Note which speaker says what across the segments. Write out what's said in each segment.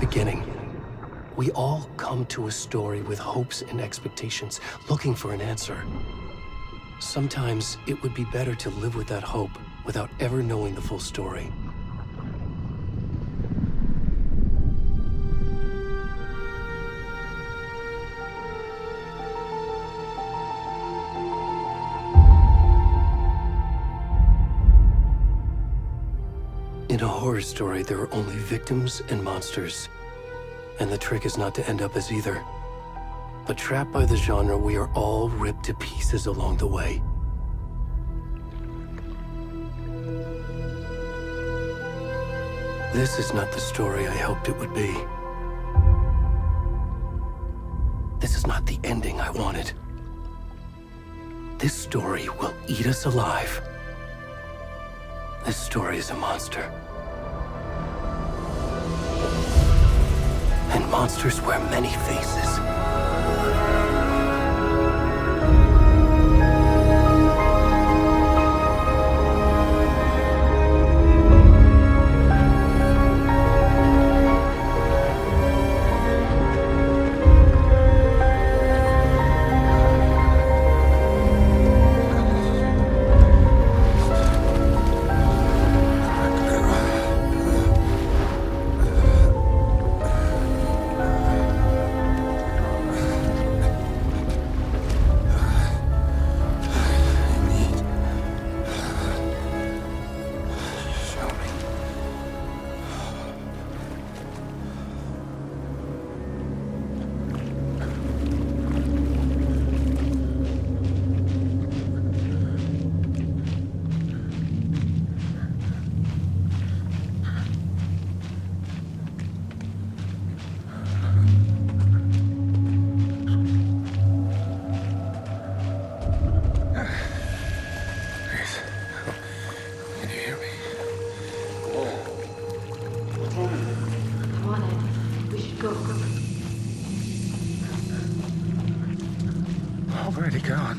Speaker 1: beginning. We all come to a story with hopes and expectations, looking for an answer. Sometimes it would be better to live with that hope without ever knowing the full story. In a horror story, there are only victims and monsters. And the trick is not to end up as either. But trapped by the genre, we are all ripped to pieces along the way. This is not the story I hoped it would be. This is not the ending I wanted. This story will eat us alive. This story is a monster. And monsters wear many faces.
Speaker 2: Already gone.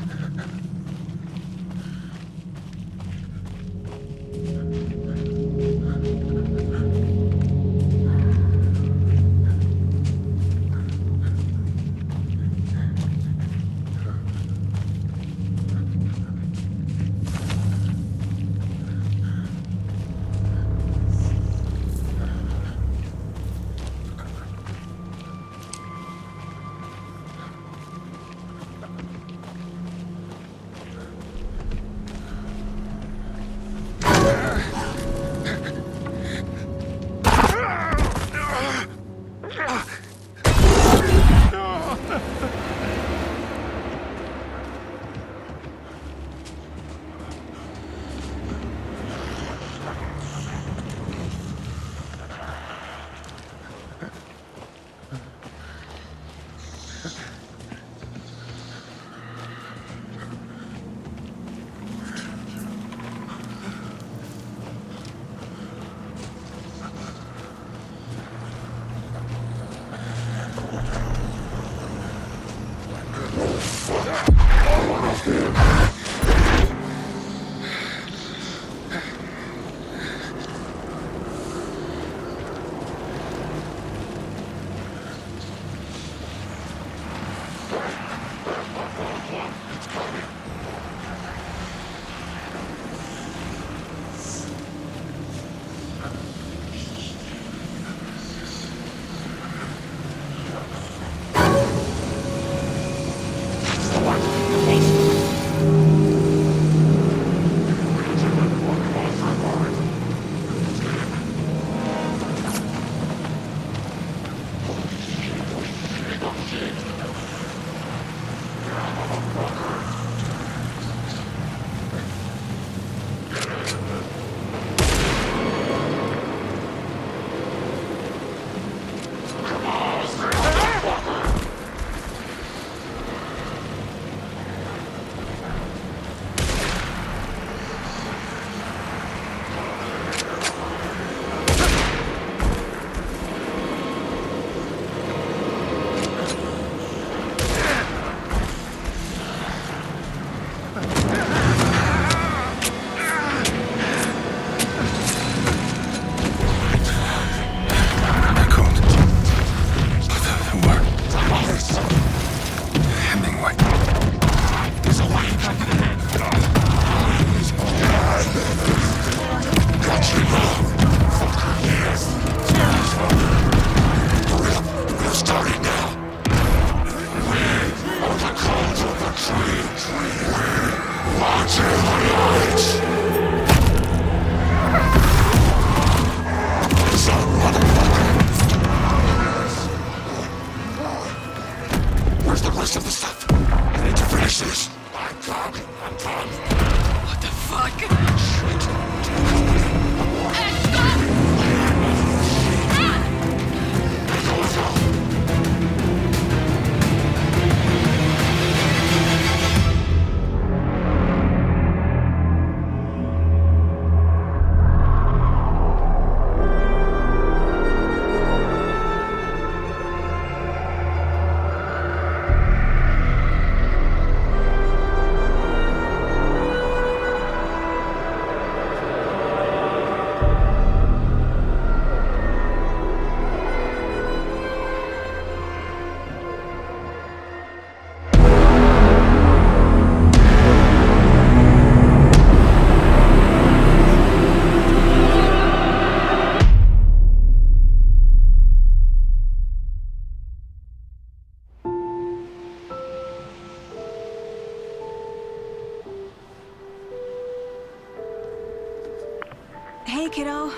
Speaker 3: Hey, kiddo.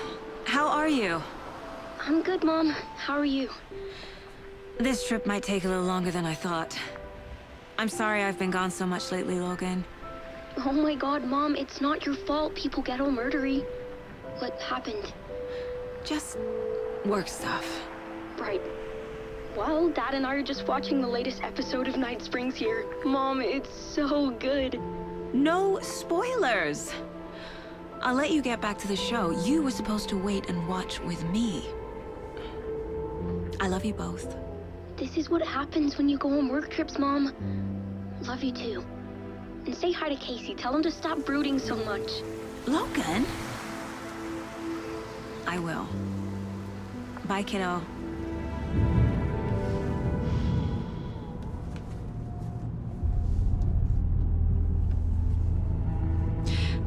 Speaker 3: How are you?
Speaker 4: I'm good, Mom. How are you?
Speaker 3: This trip might take a little longer than I thought. I'm sorry I've been gone so much lately, Logan.
Speaker 4: Oh my god, Mom, it's not your fault people get all murdery. What happened?
Speaker 3: Just work stuff.
Speaker 4: Right. Well, Dad and I are just watching the latest episode of Night Springs here. Mom, it's so good.
Speaker 3: No spoilers! I'll let you get back to the show. You were supposed to wait and watch with me. I love you both.
Speaker 4: This is what happens when you go on work trips, Mom. Love you too. And say hi to Casey. Tell him to stop brooding so much.
Speaker 3: Logan? I will. Bye, kiddo.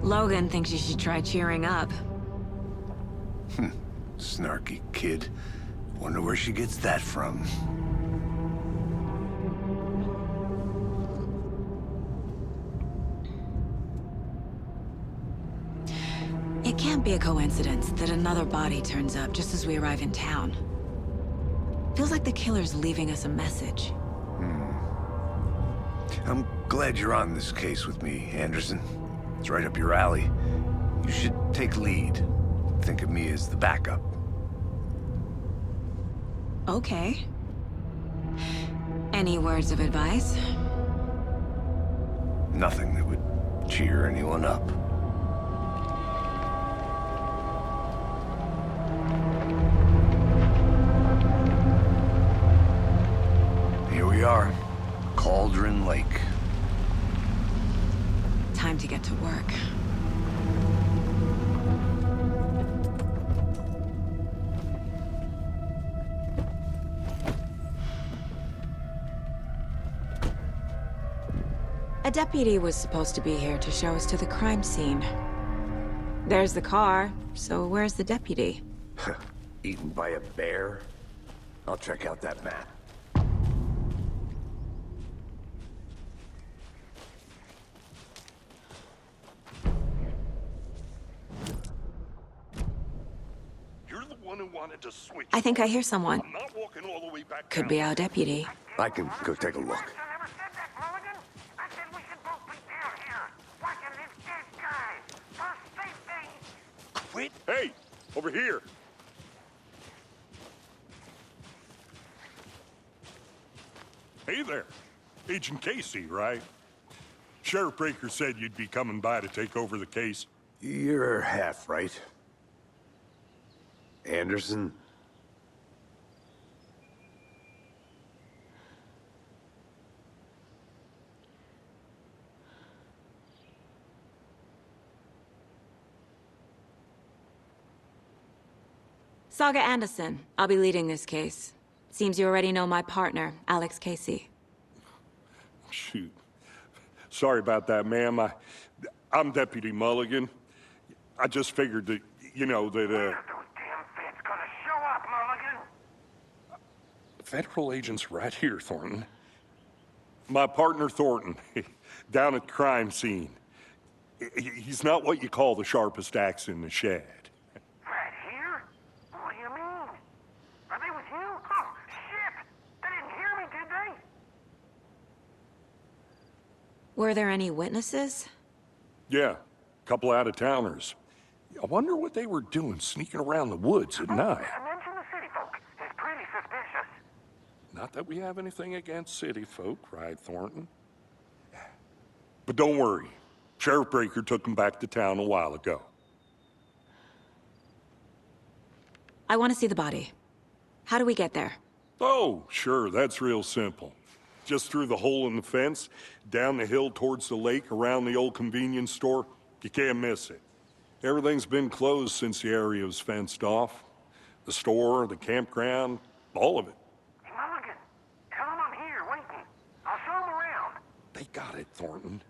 Speaker 3: Logan thinks you should try cheering up.
Speaker 5: Snarky kid. Wonder where she gets that from.
Speaker 3: It can't be a coincidence that another body turns up just as we arrive in town. Feels like the killer's leaving us a message.
Speaker 5: I'm glad you're on this case with me, Anderson. It's right up your alley. You should take lead. Think of me as the backup.
Speaker 3: Okay. Any words of advice?
Speaker 5: Nothing that would cheer anyone up. Here we are. Cauldron Lake.
Speaker 3: Time to get to work. A deputy was supposed to be here to show us to the crime scene. There's the car, so where's the deputy?
Speaker 5: Eaten by a bear? I'll check out that map.
Speaker 6: You're the one who wanted to switch.
Speaker 3: I think I hear someone.
Speaker 6: I'm not walking all the way back
Speaker 3: Could
Speaker 6: down.
Speaker 3: be our deputy.
Speaker 5: I can go take a look.
Speaker 7: I never said that, Mulligan. I said we should both be down here, watching this dead guy. For safety.
Speaker 6: Quit. Hey, over here. Hey there. Agent Casey, right? Sheriff Breaker said you'd be coming by to take over the case.
Speaker 5: You're half right. Anderson?
Speaker 3: Saga Anderson. I'll be leading this case. Seems you already know my partner, Alex Casey.
Speaker 6: Shoot. Sorry about that, ma'am. I'm Deputy Mulligan. I just figured that,
Speaker 7: When are those damn feds gonna show up, Mulligan?
Speaker 6: Federal agent's right here, Thornton. My partner, Thornton, down at the crime scene. He's not what you call the sharpest axe in the shed.
Speaker 7: Right here? What do you mean? Are they with you? Oh, shit! They didn't hear me, did they?
Speaker 3: Were there any witnesses?
Speaker 6: Yeah, a couple out-of-towners. I wonder what they were doing sneaking around the woods at night.
Speaker 7: I mentioned the city folk. It's pretty suspicious.
Speaker 6: Not that we have anything against city folk, right, Thornton? But don't worry. Sheriff Breaker took them back to town a while ago.
Speaker 3: I want to see the body. How do we get there?
Speaker 6: Oh, sure, that's real simple. Just through the hole in the fence, down the hill towards the lake, around the old convenience store. You can't miss it. Everything's been closed since the area was fenced off. The store, the campground, all of it.
Speaker 7: Hey, Mulligan, tell them I'm here waiting. I'll show them around.
Speaker 6: They got it, Thornton.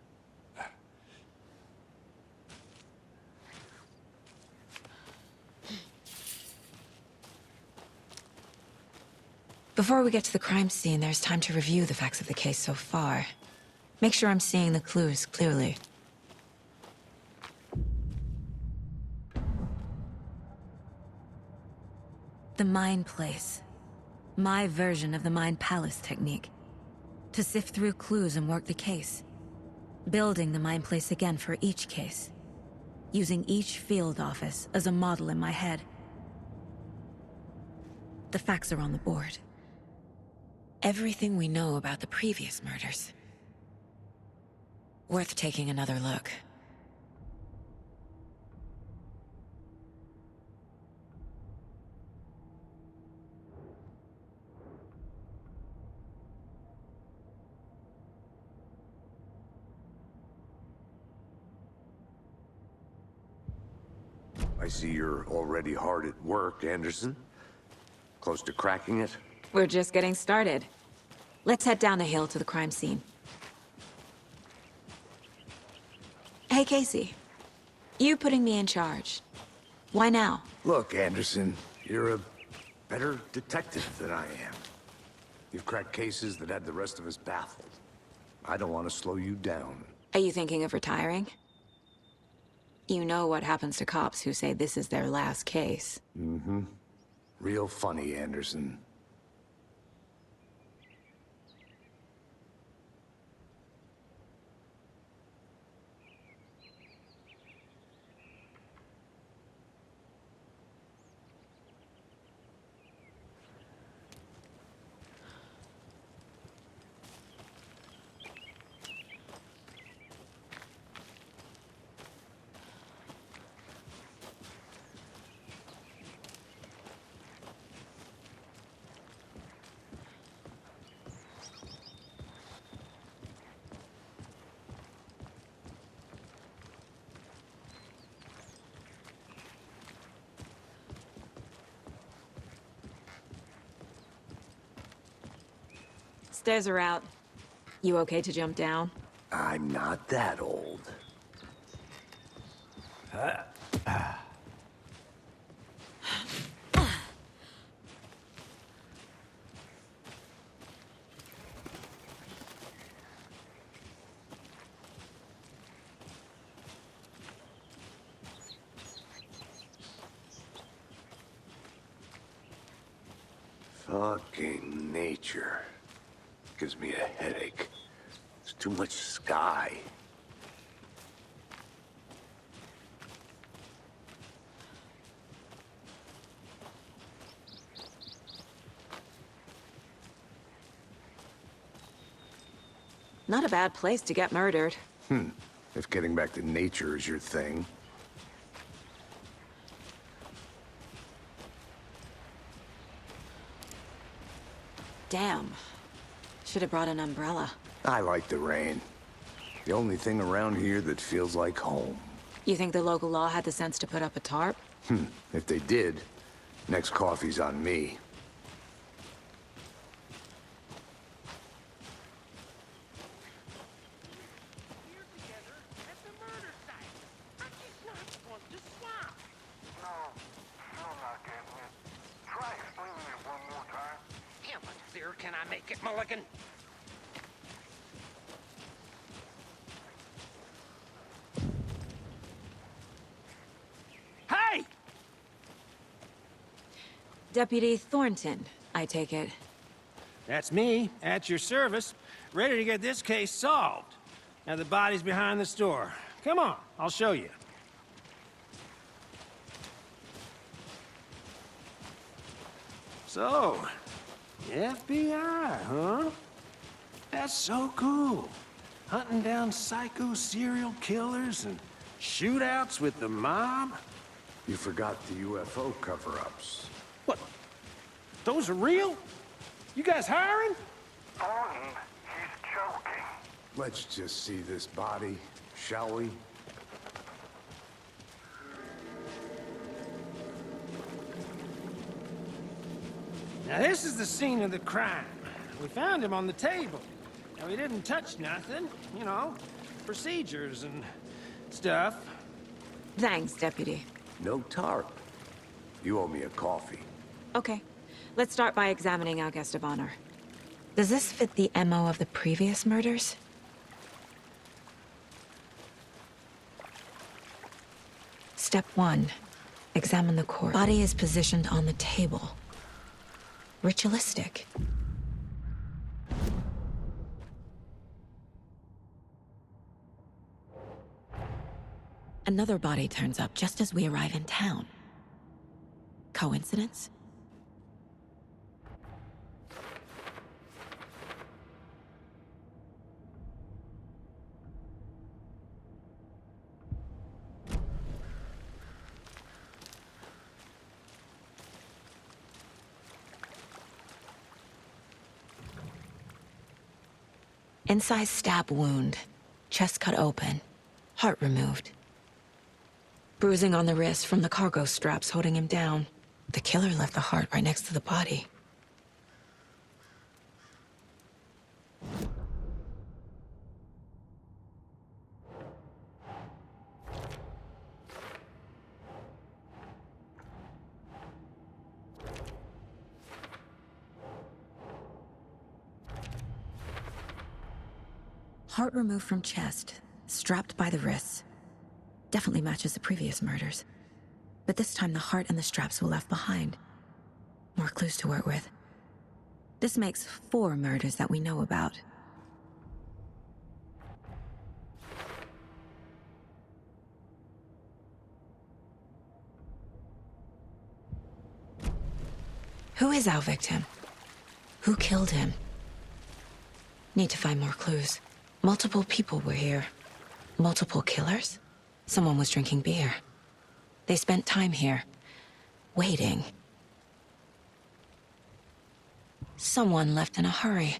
Speaker 3: Before we get to the crime scene, there's time to review the facts of the case so far. Make sure I'm seeing the clues clearly. The Mind Place. My version of the Mind Palace technique. To sift through clues and work the case. Building the Mind Place again for each case. Using each field office as a model in my head. The facts are on the board. Everything we know about the previous murders. Worth taking another look.
Speaker 5: I see you're already hard at work, Anderson. Close to cracking it?
Speaker 3: We're just getting started. Let's head down the hill to the crime scene. Hey, Casey. You putting me in charge. Why now?
Speaker 5: Look, Anderson, you're a better detective than I am. You've cracked cases that had the rest of us baffled. I don't want to slow you down.
Speaker 3: Are you thinking of retiring? You know what happens to cops who say this is their last case.
Speaker 5: Mm-hmm. Real funny, Anderson.
Speaker 3: Stairs are out. You okay to jump down?
Speaker 5: I'm not that old. Fucking nature. Gives me a headache. There's too much sky.
Speaker 3: Not a bad place to get murdered.
Speaker 5: If getting back to nature is your thing.
Speaker 3: Damn. Should have brought an umbrella.
Speaker 5: I like the rain. The only thing around here that feels like home.
Speaker 3: You think the local law had the sense to put up a tarp?
Speaker 5: If they did, next coffee's on me.
Speaker 7: Here together at the murder site. I just not want to swap. No, still not getting it. Try explaining it one more time. How much clearer can I make it, Mulligan? Hey!
Speaker 3: Deputy Thornton, I take it.
Speaker 8: That's me, at your service, ready to get this case solved. Now the body's behind the store. Come on, I'll show you. So, FBI, huh? That's so cool. Hunting down psycho serial killers and shootouts with the mob?
Speaker 5: You forgot the UFO cover-ups.
Speaker 8: What? Those are real? You guys hiring?
Speaker 7: Thornton, he's joking.
Speaker 5: Let's just see this body, shall we?
Speaker 8: Now this is the scene of the crime. We found him on the table. Now he didn't touch nothing, you know, procedures and stuff.
Speaker 3: Thanks, Deputy.
Speaker 5: No tarp. You owe me a coffee.
Speaker 3: Okay. Let's start by examining our guest of honor. Does this fit the MO of the previous murders? Step 1. Examine the corpse. Body is positioned on the table. ritualistic. Another body turns up just as we arrive in town. Coincidence? Incised stab wound, chest cut open, heart removed. Bruising on the wrist from the cargo straps holding him down. The killer left the heart right next to the body. Heart removed from chest, strapped by the wrists. Definitely matches the previous murders. But this time the heart and the straps were left behind. More clues to work with. This makes 4 murders that we know about. Who is our victim? Who killed him? Need to find more clues. Multiple people were here. Multiple killers? Someone was drinking beer. They spent time here, waiting. Someone left in a hurry.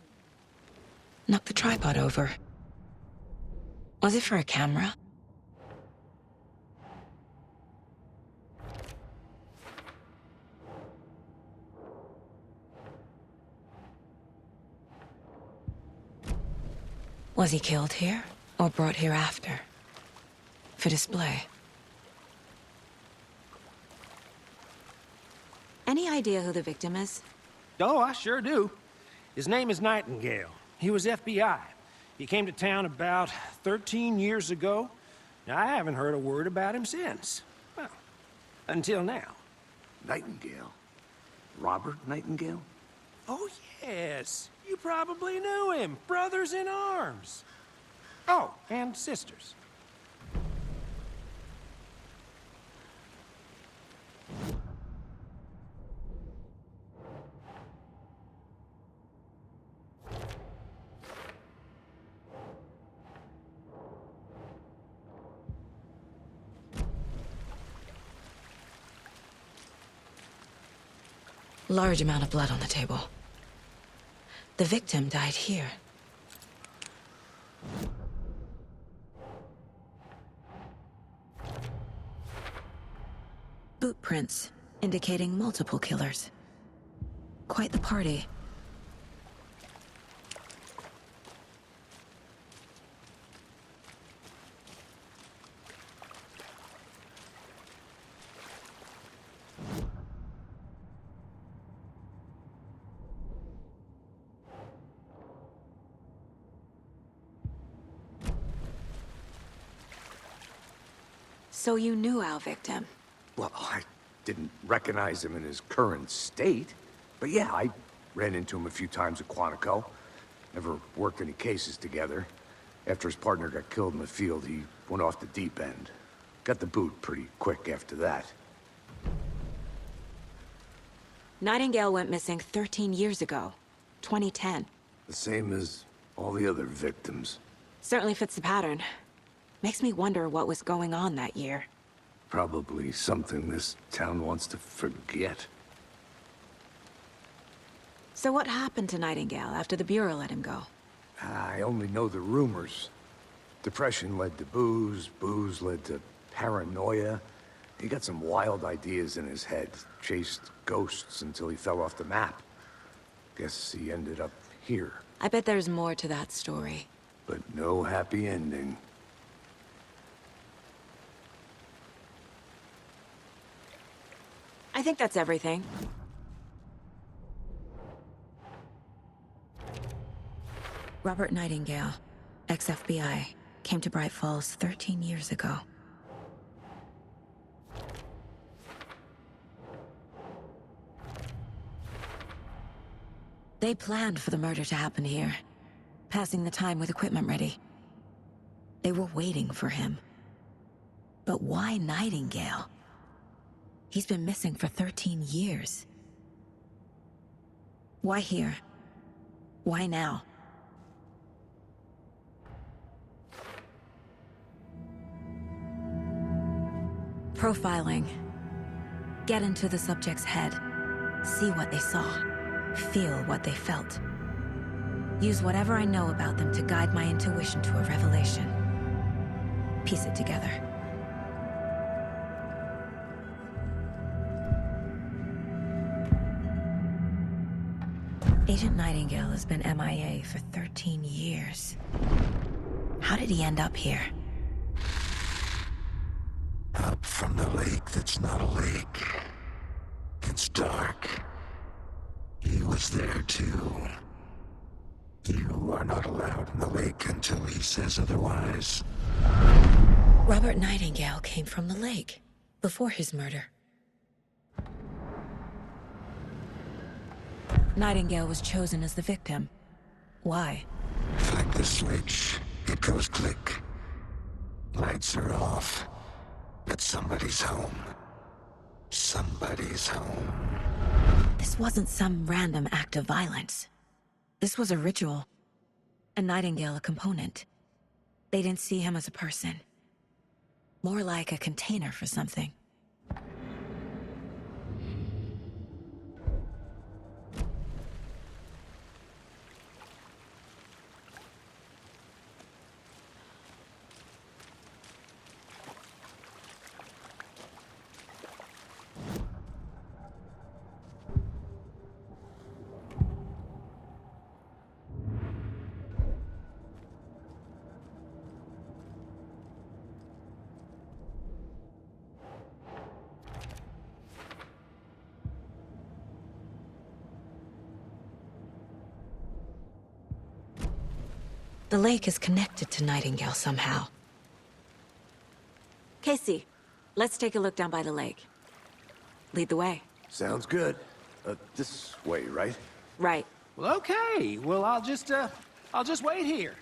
Speaker 3: Knocked the tripod over. Was it for a camera? Was he killed here, or brought here after? For display? Any idea who the victim is?
Speaker 8: Oh, I sure do. His name is Nightingale. He was FBI. He came to town about 13 years ago. Now, I haven't heard a word about him since. Well, until now.
Speaker 5: Nightingale? Robert Nightingale?
Speaker 8: Oh, yes. You probably knew him. Brothers in arms. Oh, and sisters.
Speaker 3: Large amount of blood on the table. The victim died here. Boot prints, indicating multiple killers. Quite the party. So you knew our victim?
Speaker 5: Well, I didn't recognize him in his current state. But yeah, I ran into him a few times at Quantico. Never worked any cases together. After his partner got killed in the field, he went off the deep end. Got the boot pretty quick after that.
Speaker 3: Nightingale went missing 13 years ago. 2010.
Speaker 5: The same as all the other victims.
Speaker 3: Certainly fits the pattern. Makes me wonder what was going on that year.
Speaker 5: Probably something this town wants to forget.
Speaker 3: So what happened to Nightingale after the Bureau let him go?
Speaker 5: I only know the rumors. Depression led to booze, booze led to paranoia. He got some wild ideas in his head, chased ghosts until he fell off the map. Guess he ended up here.
Speaker 3: I bet there's more to that story.
Speaker 5: But no happy ending.
Speaker 3: I think that's everything. Robert Nightingale, ex-FBI, came to Bright Falls 13 years ago. They planned for the murder to happen here, passing the time with equipment ready. They were waiting for him. But why Nightingale? He's been missing for 13 years. Why here? Why now? Profiling. Get into the subject's head. See what they saw. Feel what they felt. Use whatever I know about them to guide my intuition to a revelation. Piece it together. Agent Nightingale has been MIA for 13 years. How did he end up here?
Speaker 9: Up from the lake that's not a lake. It's dark. He was there too. You are not allowed in the lake until he says otherwise.
Speaker 3: Robert Nightingale came from the lake, before his murder. Nightingale was chosen as the victim. Why?
Speaker 9: Flick the switch, it goes click. Lights are off. But somebody's home. Somebody's home.
Speaker 3: This wasn't some random act of violence. This was a ritual. And Nightingale a component. They didn't see him as a person. More like a container for something. The lake is connected to Nightingale somehow. Casey, let's take a look down by the lake. Lead the way.
Speaker 5: Sounds good. This way, right?
Speaker 3: Right.
Speaker 8: Well, okay. Well, I'll just wait here.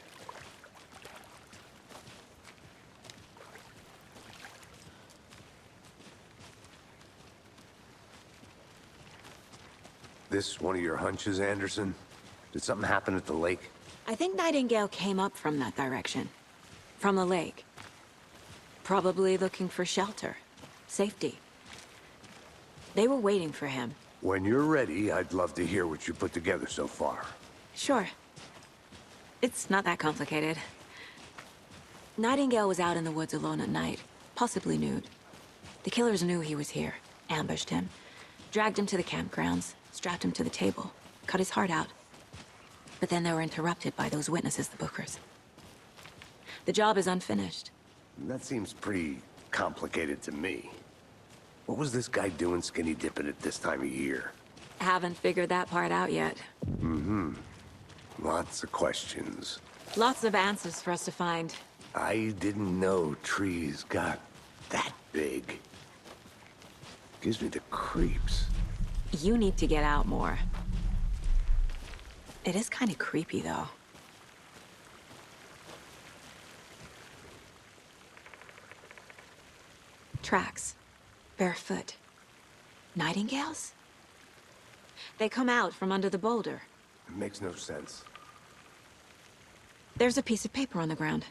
Speaker 5: This one of your hunches, Anderson? Did something happen at the lake?
Speaker 3: I think Nightingale came up from that direction. From the lake. Probably looking for shelter. Safety. They were waiting for him.
Speaker 5: When you're ready, I'd love to hear what you put together so far.
Speaker 3: Sure. It's not that complicated. Nightingale was out in the woods alone at night, possibly nude. The killers knew he was here, ambushed him, dragged him to the campgrounds, strapped him to the table, cut his heart out. But then they were interrupted by those witnesses, the Bookers. The job is unfinished.
Speaker 5: That seems pretty complicated to me. What was this guy doing skinny dipping at this time of year?
Speaker 3: Haven't figured that part out yet.
Speaker 5: Lots of questions.
Speaker 3: Lots of answers for us to find.
Speaker 5: I didn't know trees got that big. Gives me the creeps.
Speaker 3: You need to get out more. It is kind of creepy, though. Tracks. Barefoot. Nightingales? They come out from under the boulder.
Speaker 5: It makes no sense.
Speaker 3: There's a piece of paper on the ground.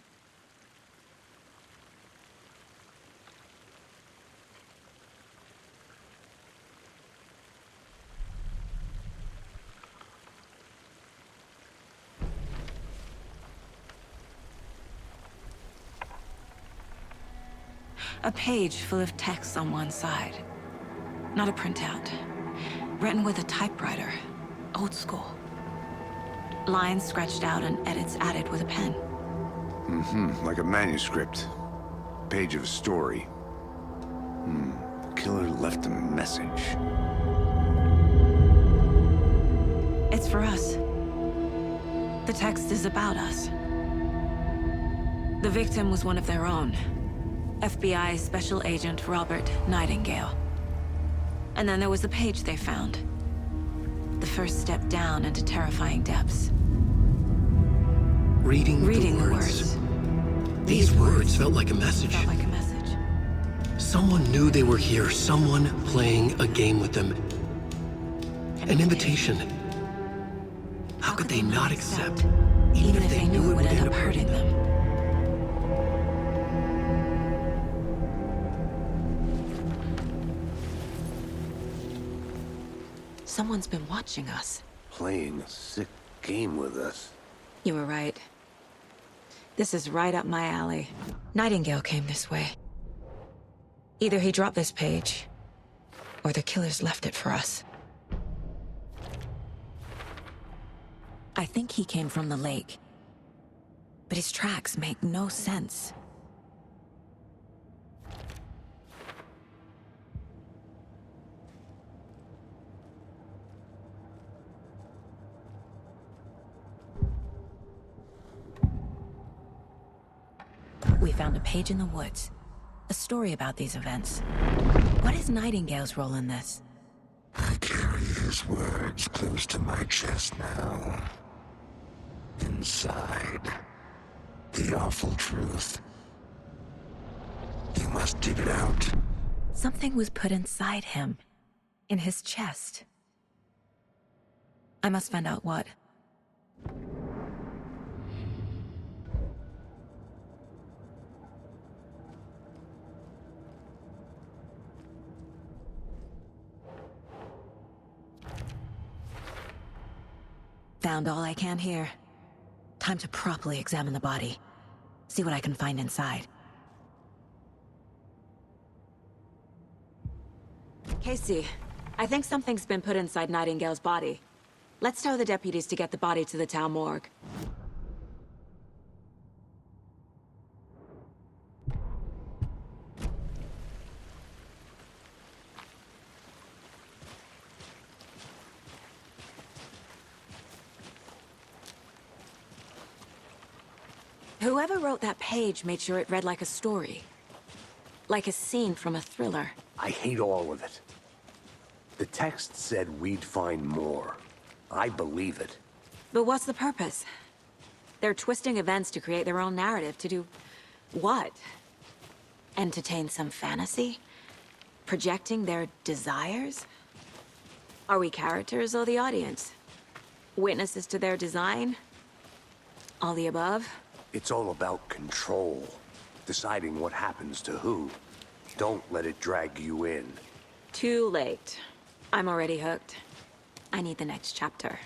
Speaker 3: A page full of text on one side. Not a printout. Written with a typewriter. Old school. Lines scratched out and edits added with a pen.
Speaker 5: Like a manuscript. Page of a story. The killer left a message.
Speaker 3: It's for us. The text is about us. The victim was one of their own. FBI Special Agent Robert Nightingale. And then there was the page they found. The first step down into terrifying depths.
Speaker 1: Reading
Speaker 3: The
Speaker 1: the words. These words felt like a message.
Speaker 3: Felt like a message.
Speaker 1: Someone knew they were here, someone playing a game with them. An invitation. How could they not accept, even if they knew it would end up hurting them?
Speaker 3: Someone's been watching us.
Speaker 5: Playing a sick game with us.
Speaker 3: You were right. This is right up my alley. Nightingale came this way. Either he dropped this page, or the killers left it for us. I think he came from the lake. But his tracks make no sense. We found a page in the woods. A story about these events. What is Nightingale's role in this?
Speaker 9: I carry his words close to my chest now. Inside, the awful truth. You must dig it out.
Speaker 3: Something was put inside him. In his chest. I must find out what. Found all I can here. Time to properly examine the body. See what I can find inside. Casey, I think something's been put inside Nightingale's body. Let's tell the deputies to get the body to the town morgue. Whoever wrote that page made sure it read like a story. Like a scene from a thriller.
Speaker 5: I hate all of it. The text said we'd find more. I believe it.
Speaker 3: But what's the purpose? They're twisting events to create their own narrative to do... what? Entertain some fantasy? Projecting their desires? Are we characters or the audience? Witnesses to their design? All the above?
Speaker 5: It's all about control. Deciding what happens to who. Don't let it drag you in.
Speaker 3: Too late. I'm already hooked. I need the next chapter.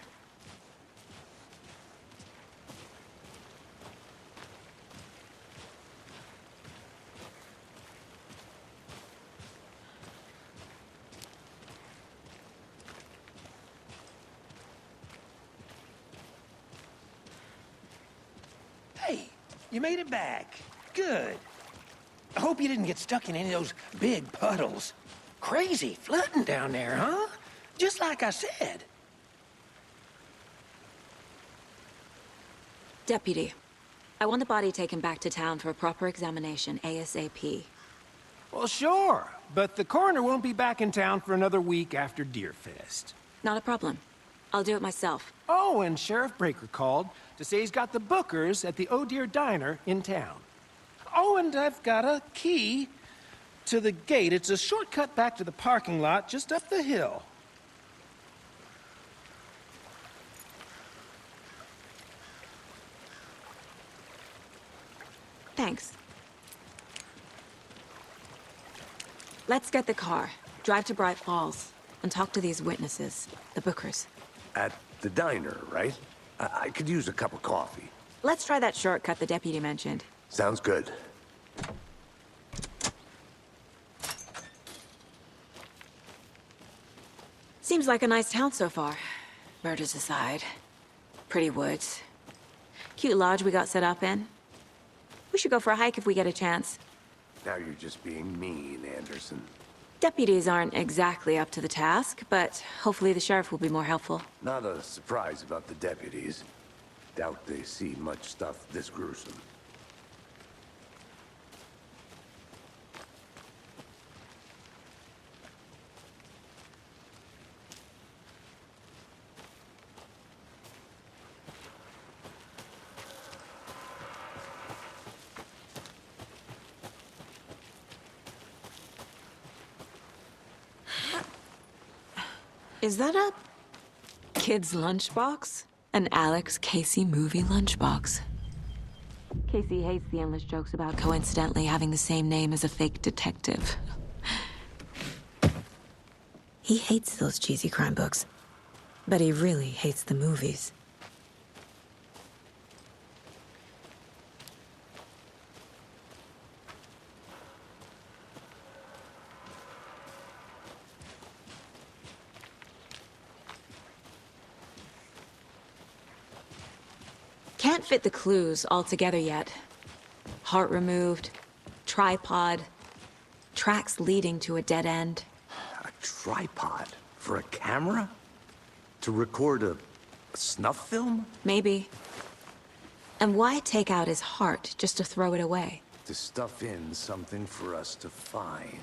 Speaker 8: Hey, you made it back. Good. I hope you didn't get stuck in any of those big puddles. Crazy flooding down there, huh? Just like I said.
Speaker 3: Deputy, I want the body taken back to town for a proper examination, ASAP.
Speaker 8: Well, sure. But the coroner won't be back in town for another week after Deerfest.
Speaker 3: Not a problem. I'll do it myself.
Speaker 8: Oh, and Sheriff Breaker called to say he's got the Bookers at the Oh Dear Diner in town. Oh, and I've got a key to the gate. It's a shortcut back to the parking lot just up the hill.
Speaker 3: Thanks. Let's get the car, drive to Bright Falls, and talk to these witnesses, the Bookers.
Speaker 5: At the diner, right? I could use a cup of coffee.
Speaker 3: Let's try that shortcut the deputy mentioned.
Speaker 5: Sounds good.
Speaker 3: Seems like a nice town so far. Murders aside. Pretty woods. Cute lodge we got set up in. We should go for a hike if we get a chance.
Speaker 5: Now you're just being mean, Anderson.
Speaker 3: Deputies aren't exactly up to the task, but hopefully the sheriff will be more helpful.
Speaker 5: Not a surprise about the deputies. Doubt they see much stuff this gruesome.
Speaker 3: Is that a kid's lunchbox? An Alex Casey movie lunchbox. Casey hates the endless jokes about coincidentally having the same name as a fake detective. He hates those cheesy crime books, but he really hates the movies. Can't fit the clues all together yet. Heart removed, tripod, tracks leading to a dead end.
Speaker 5: A tripod? For a camera? To record a snuff film?
Speaker 3: Maybe. And why take out his heart just to throw it away?
Speaker 5: To stuff in something for us to find.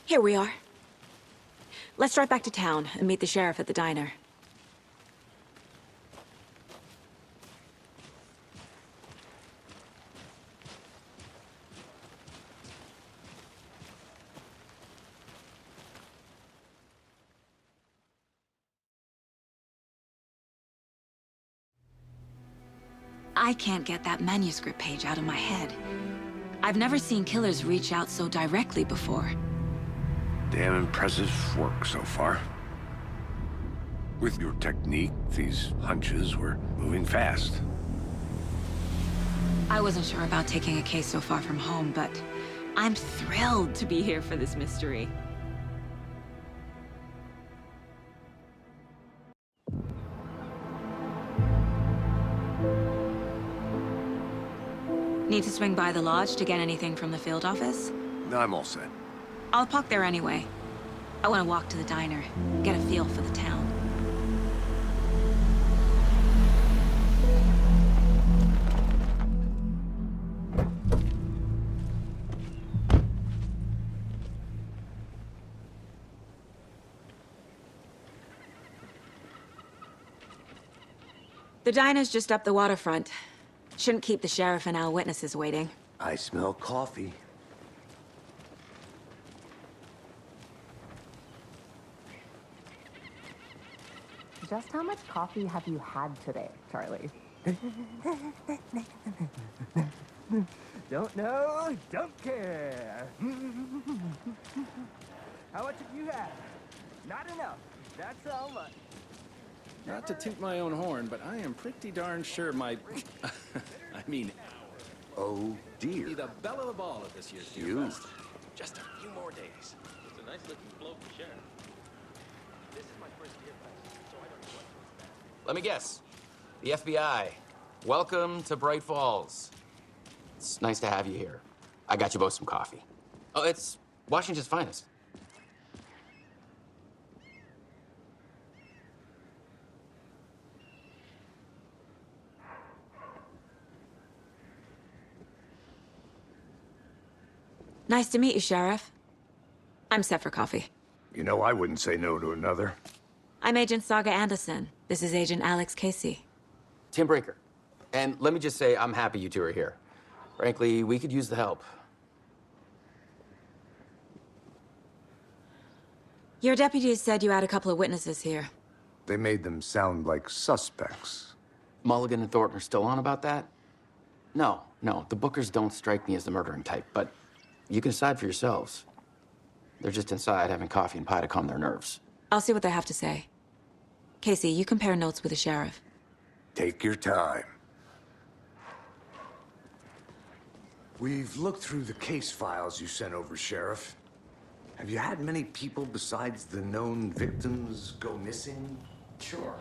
Speaker 3: Here we are. Let's drive back to town and meet the sheriff at the diner. I can't get that manuscript page out of my head. I've never seen killers reach out so directly before.
Speaker 5: Damn impressive work so far. With your technique, these hunches were moving fast.
Speaker 3: I wasn't sure about taking a case so far from home, but I'm thrilled to be here for this mystery. Need to swing by the lodge to get anything from the field office?
Speaker 5: I'm all set.
Speaker 3: I'll park there anyway. I want to walk to the diner, get a feel for the town. The diner's just up the waterfront. Shouldn't keep the sheriff and our witnesses waiting.
Speaker 5: I smell coffee.
Speaker 10: Just how much coffee have you had today, Charlie? Don't know, don't care. How much have you had? Not enough. That's all much.
Speaker 11: Not to toot my own horn, but I am pretty darn sure my... I mean...
Speaker 5: Oh, dear.
Speaker 11: Be the belle of the ball at this year's
Speaker 5: You.
Speaker 11: Fest. Just a few more days.
Speaker 7: It's a nice looking bloke, the sheriff. This is my first year fest, so I don't know what to expect.
Speaker 12: Let me guess. The FBI. Welcome to Bright Falls. It's nice to have you here. I got you both some coffee. Oh, it's Washington's finest.
Speaker 3: Nice to meet you, Sheriff. I'm set for coffee.
Speaker 5: You know, I wouldn't say no to another.
Speaker 3: I'm Agent Saga Anderson. This is Agent Alex Casey.
Speaker 12: Tim Brinker. And let me just say, I'm happy you two are here. Frankly, we could use the help.
Speaker 3: Your deputies said you had a couple of witnesses here.
Speaker 5: They made them sound like suspects.
Speaker 12: Mulligan and Thornton are still on about that? No, the Bookers don't strike me as the murdering type, but you can decide for yourselves. They're just inside having coffee and pie to calm their nerves.
Speaker 3: I'll see what they have to say. Casey, you compare notes with the sheriff.
Speaker 5: Take your time. We've looked through the case files you sent over, Sheriff. Have you had many people besides the known victims go missing?
Speaker 12: Sure.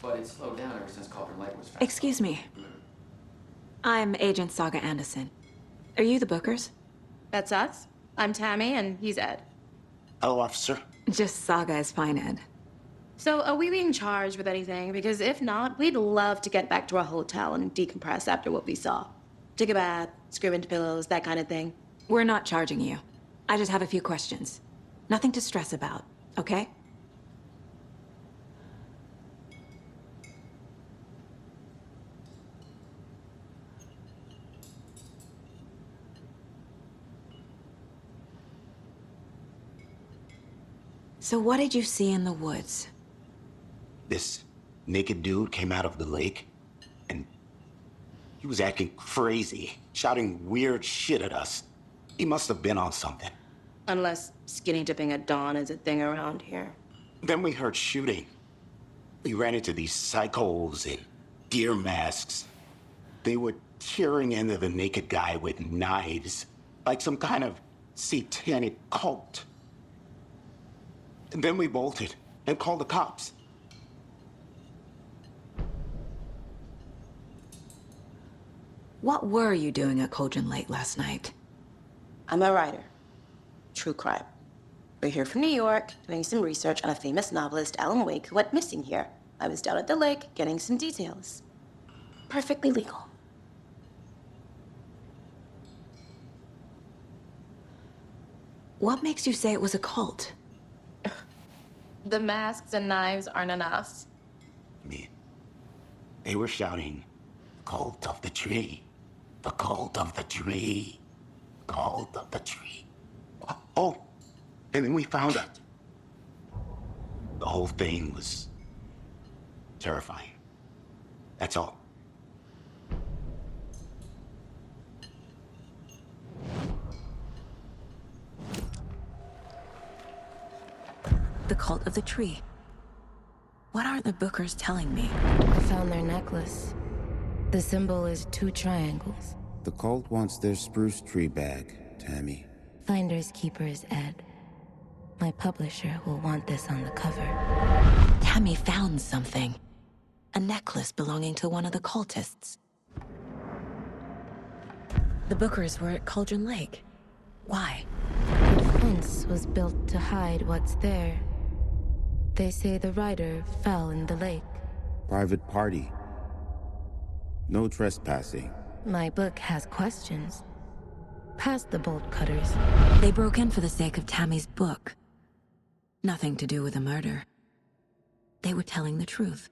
Speaker 12: But it's slowed down ever since Cauldron Lake was found.
Speaker 3: Excuse me. I'm Agent Saga Anderson. Are you the Bookers?
Speaker 13: That's us. I'm Tammy, and he's Ed.
Speaker 14: Hello, officer.
Speaker 3: Just Saga is fine, Ed.
Speaker 13: So, are we being charged with anything? Because if not, we'd love to get back to our hotel and decompress after what we saw. Take a bath, scream into pillows, that kind of thing.
Speaker 3: We're not charging you. I just have a few questions. Nothing to stress about, okay? So what did you see in the woods?
Speaker 14: This naked dude came out of the lake, and he was acting crazy, shouting weird shit at us. He must have been on something.
Speaker 13: Unless skinny dipping at dawn is a thing around here.
Speaker 14: Then we heard shooting. We ran into these psychos in deer masks. They were tearing into the naked guy with knives, like some kind of satanic cult. And then we bolted and called the cops.
Speaker 3: What were you doing at Cauldron Lake last night?
Speaker 13: I'm a writer. True crime. We're here from New York, doing some research on a famous novelist, Alan Wake, who went missing here. I was down at the lake, getting some details. Perfectly legal.
Speaker 3: What makes you say it was a cult?
Speaker 13: The masks and knives aren't enough.
Speaker 14: They were shouting, "Cult of the tree. The cult of the tree. Cult of the tree." Oh, and then we found it. The whole thing was terrifying. That's all.
Speaker 3: The cult of the tree. What are the Bookers telling me?
Speaker 15: I found their necklace. The symbol is 2 triangles.
Speaker 16: The cult wants their spruce tree back, Tammy.
Speaker 15: Finders keepers, Ed. My publisher will want this on the cover.
Speaker 3: Tammy found something. A necklace belonging to one of the cultists. The Bookers were at Cauldron Lake. Why?
Speaker 15: The fence was built to hide what's there. They say the rider fell in the lake.
Speaker 16: Private party. No trespassing.
Speaker 15: My book has questions. Past the bolt cutters.
Speaker 3: They broke in for the sake of Tammy's book. Nothing to do with a murder. They were telling the truth.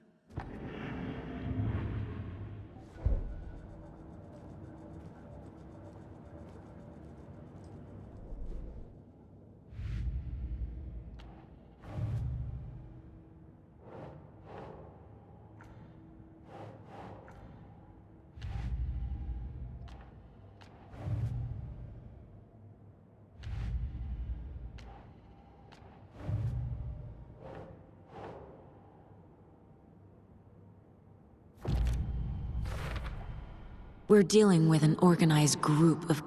Speaker 3: We're dealing with an organized group of...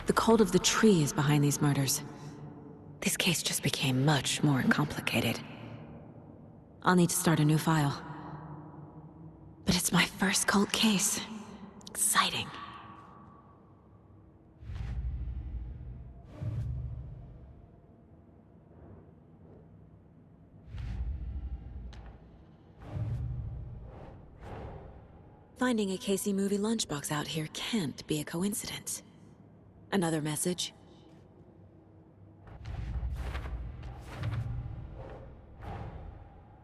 Speaker 3: The cult of the tree is behind these murders. This case just became much more complicated. I'll need to start a new file. But it's my first cult case. Exciting. Finding a Casey movie lunchbox out here can't be a coincidence. Another message?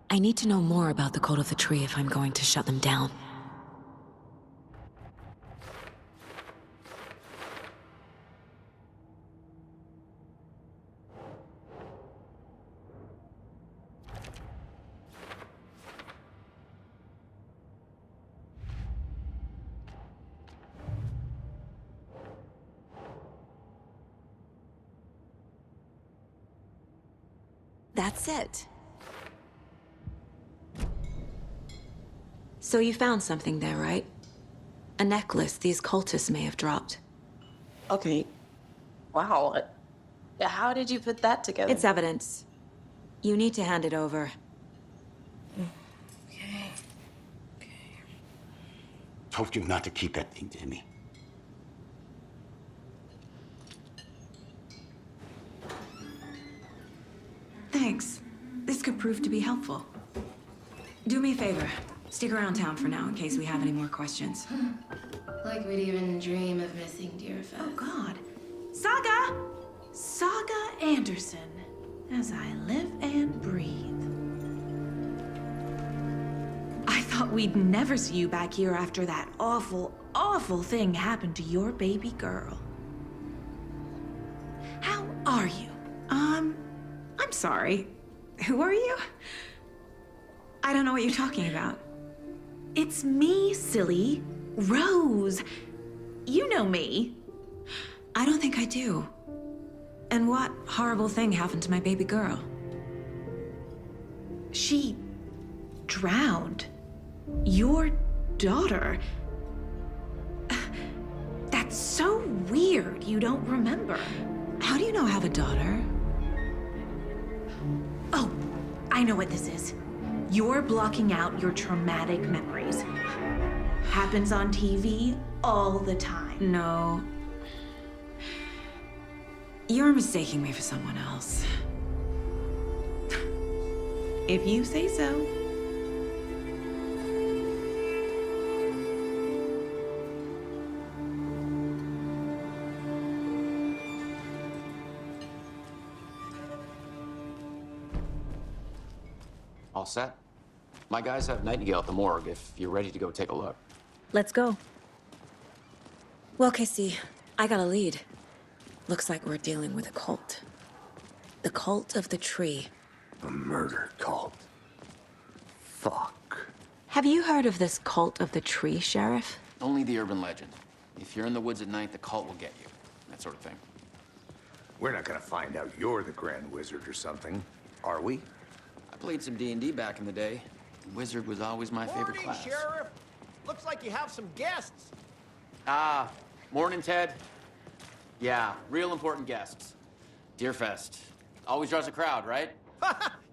Speaker 3: I need to know more about the cult of the tree if I'm going to shut them down. That's it. So you found something there, right? A necklace these cultists may have dropped.
Speaker 13: Okay. Wow. How did you put that together?
Speaker 3: It's evidence. You need to hand it over.
Speaker 13: Okay.
Speaker 14: Told you not to keep that thing, Tammy.
Speaker 3: Thanks. This could prove to be helpful. Do me a favor. Stick around town for now in case we have any more questions.
Speaker 15: Like we'd even dream of missing Deerfest.
Speaker 17: Oh, God. Saga! Saga Anderson. As I live and breathe. I thought we'd never see you back here after that awful, awful thing happened to your baby girl. How are you? I'm sorry. Who are you? I don't know what you're talking about. It's me, silly. Rose. You know me.
Speaker 3: I don't think I do. And what horrible thing happened to my baby girl?
Speaker 17: She drowned. Your daughter. That's so weird you don't remember.
Speaker 3: How do you know I have a daughter?
Speaker 17: Oh, I know what this is. You're blocking out your traumatic memories. Happens on TV all the time.
Speaker 3: No. You're mistaking me for someone else.
Speaker 17: If you say so.
Speaker 12: All set? My guys have Nightingale at the morgue if you're ready to go take a look.
Speaker 3: Let's go. Well, Casey, I got a lead. Looks like we're dealing with a cult. The cult of the tree.
Speaker 5: A murder cult. Fuck.
Speaker 3: Have you heard of this cult of the tree, Sheriff?
Speaker 12: Only the urban legend. If you're in the woods at night, the cult will get you. That sort of thing.
Speaker 5: We're not gonna find out you're the Grand Wizard or something, are we?
Speaker 12: I played some D&D back in the day. Wizard was always my favorite class.
Speaker 18: Sheriff. Looks like you have some guests.
Speaker 12: Ah, morning, Ted. Yeah, real important guests. Deerfest. Always draws a crowd, right?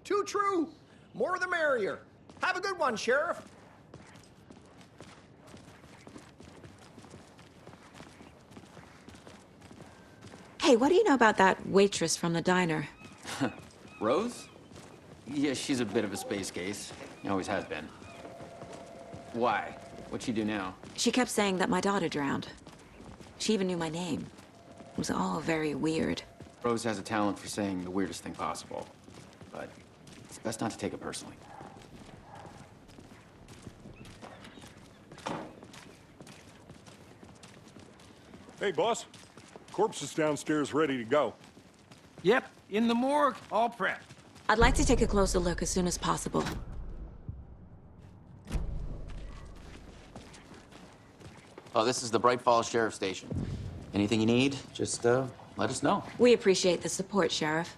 Speaker 18: Too true. More the merrier. Have a good one, Sheriff.
Speaker 3: Hey, what do you know about that waitress from the diner?
Speaker 12: Rose? Yeah, she's a bit of a space case. Always has been. Why? What'd she do now?
Speaker 3: She kept saying that my daughter drowned. She even knew my name. It was all very weird.
Speaker 12: Rose has a talent for saying the weirdest thing possible. But it's best not to take it personally.
Speaker 6: Hey, boss. Corpse is downstairs ready to go.
Speaker 8: Yep, in the morgue, all prepped.
Speaker 3: I'd like to take a closer look as soon as possible.
Speaker 12: Oh, this is the Bright Falls Sheriff Station. Anything you need, just let us know.
Speaker 3: We appreciate the support, Sheriff.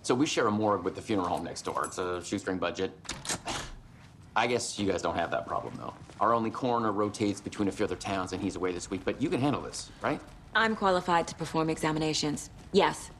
Speaker 12: So we share a morgue with the funeral home next door. It's a shoestring budget. I guess you guys don't have that problem, though. Our only coroner rotates between a few other towns, and he's away this week, but you can handle this, right?
Speaker 3: I'm qualified to perform examinations. Yes,